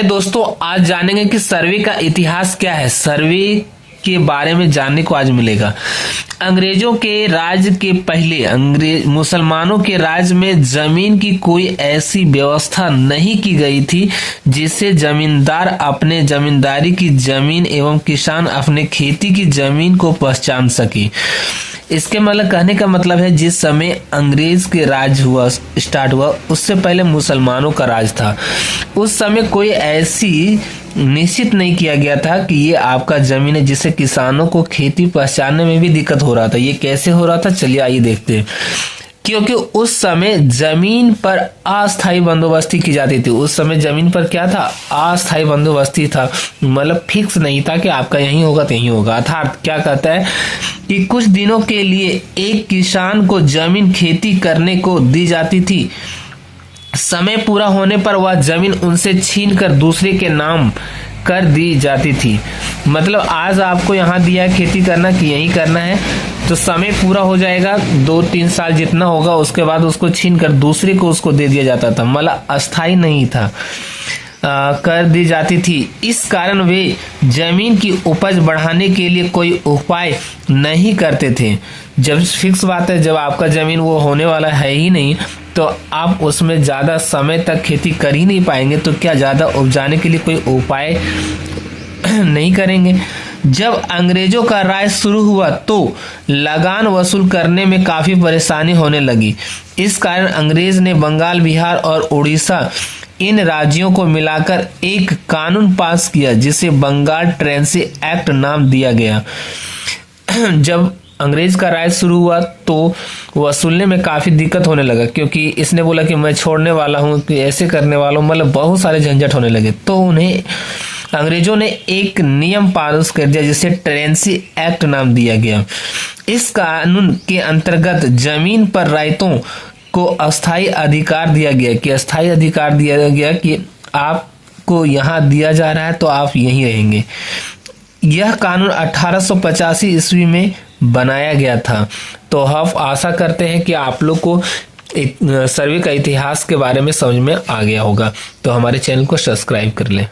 दोस्तों आज जानेंगे कि सर्वे का इतिहास क्या है। सर्वे के बारे में जानने को आज मिलेगा। अंग्रेजों के राज के पहले मुसलमानों के राज में जमीन की कोई ऐसी व्यवस्था नहीं की गई थी जिससे जमींदार अपने जमींदारी की जमीन एवं किसान अपने खेती की जमीन को पहचान सके। इसके मतलब कहने का मतलब है जिस समय अंग्रेज के राज स्टार्ट हुआ उससे पहले मुसलमानों का राज था। उस समय कोई ऐसी निश्चित नहीं किया गया था कि ये आपका जमीन है, जिससे किसानों को खेती पहचानने में भी दिक्कत हो रहा था। ये कैसे हो रहा था, चलिए आइए देखते हैं। क्योंकि उस समय जमीन पर अस्थायी बंदोबस्ती की जाती थी। उस समय जमीन पर क्या था, अस्थायी बंदोबस्ती था, मतलब फिक्स नहीं था कि आपका यहीं होगा तो यहीं होगा। अर्थात क्या कहता है कि कुछ दिनों के लिए एक किसान को जमीन खेती करने को दी जाती थी। समय पूरा होने पर वह जमीन उनसे छीनकर दूसरे के नाम कर दी जाती थी। मतलब आज आपको यहाँ दिया है खेती करना कि यही करना है, तो समय पूरा हो जाएगा 2-3 साल जितना होगा, उसके बाद उसको छीन कर दूसरे को उसको दे दिया जाता था। मतलब अस्थाई नहीं था, कर दी जाती थी। इस कारण वे जमीन की उपज बढ़ाने के लिए कोई उपाय नहीं करते थे। जब फिक्स बात है, जब आपका जमीन वो होने वाला है ही नहीं तो आप उसमें ज्यादा समय तक खेती कर ही नहीं पाएंगे, तो क्या ज्यादा उपजाने के लिए कोई उपाय नहीं करेंगे। जब अंग्रेजों का राज शुरू हुआ तो लगान वसूल करने में काफी परेशानी होने लगी। इस कारण अंग्रेज ने बंगाल, बिहार और उड़ीसा इन राज्यों को मिलाकर एक कानून पास किया जिसे बंगाल ट्रेंसी एक्ट नाम दिया गया। जब अंग्रेज का राज शुरू हुआ तो वसूलने में काफी दिक्कत होने लगा, क्योंकि इसने बोला कि मैं छोड़ने वाला हूं, कि ऐसे करने वाला हूं, मतलब बहुत सारे झंझट होने लगे। तो उन्हें अंग्रेजों ने एक नियम पास कर दिया जिसे ट्रेंसी एक्ट नाम दिया गया। इस कानून के अंतर्गत जमीन पर राइतों को अस्थायी अधिकार दिया गया कि आपको यहाँ दिया जा रहा है तो आप यहीं रहेंगे। यह कानून 1885 ईस्वी में बनाया गया था। तो हम आशा करते हैं कि आप लोग को सर्वे का इतिहास के बारे में समझ में आ गया होगा। तो हमारे चैनल को सब्सक्राइब कर लें।